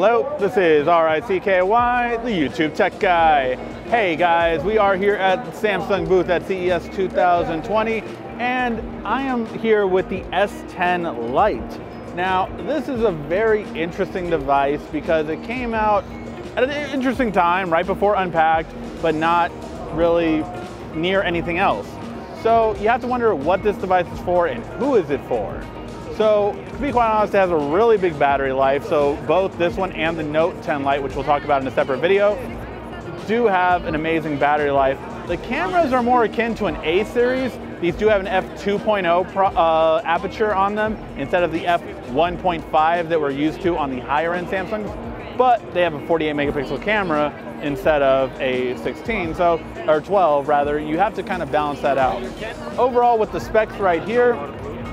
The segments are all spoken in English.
Hello, this is RICKY, the YouTube Tech Guy. Hey guys, we are here at the Samsung booth at CES 2020, and I am here with the S10 Lite. Now, this is a very interesting device because it came out at an interesting time, right before Unpacked, but not really near anything else. So you have to wonder what this device is for and who is it for. So to be quite honest, it has a really big battery life. So both this one and the Note 10 Lite, which we'll talk about in a separate video, do have an amazing battery life. The cameras are more akin to an A series. These do have an f2.0 aperture on them instead of the f1.5 that we're used to on the higher end Samsungs. But they have a 48 megapixel camera instead of a 16, or 12 rather. You have to kind of balance that out. Overall, with the specs right here,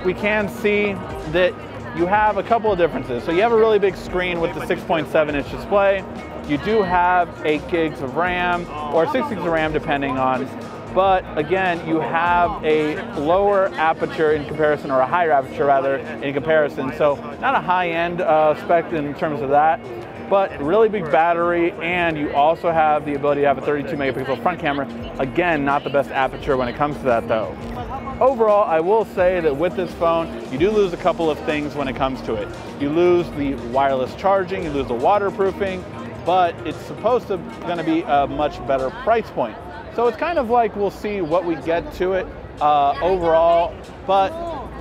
we can see that you have a couple of differences. So you have a really big screen with the 6.7-inch display. You do have 8 gigs of RAM or 6 gigs of RAM depending on, but again, you have a lower aperture in comparison, or a higher aperture rather in comparison. So not a high-end spec in terms of that, but really big battery, and you also have the ability to have a 32 megapixel front camera. Again, not the best aperture when it comes to that though. Overall, I will say that with this phone, you do lose a couple of things when it comes to it. You lose the wireless charging, you lose the waterproofing, but it's supposed to gonna be a much better price point. So it's kind of like we'll see what we get to it overall, but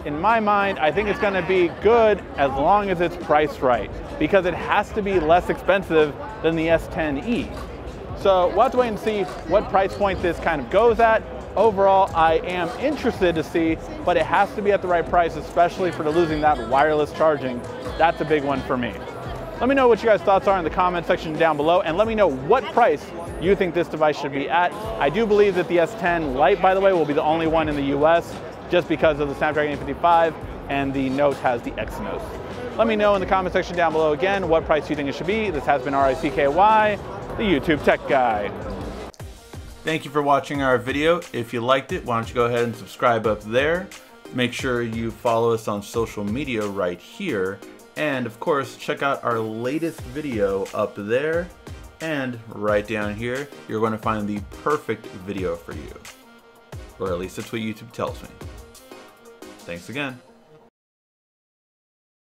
in my mind, I think it's gonna be good as long as it's priced right, because it has to be less expensive than the S10e. So we'll have to wait and see what price point this kind of goes at. Overall, I am interested to see, but it has to be at the right price, especially for losing that wireless charging. That's a big one for me. Let me know what you guys' thoughts are in the comment section down below, and let me know what price you think this device should be at. I do believe that the S10 Lite, by the way, will be the only one in the US, just because of the Snapdragon 855, and the Note has the Exynos. Let me know in the comment section down below again what price you think it should be. This has been RICKY, the YouTube Tech Guy. Thank you for watching our video. If you liked it, why don't you go ahead and subscribe up there. Make sure you follow us on social media right here. And of course, check out our latest video up there. And right down here, you're going to find the perfect video for you. Or at least that's what YouTube tells me. Thanks again.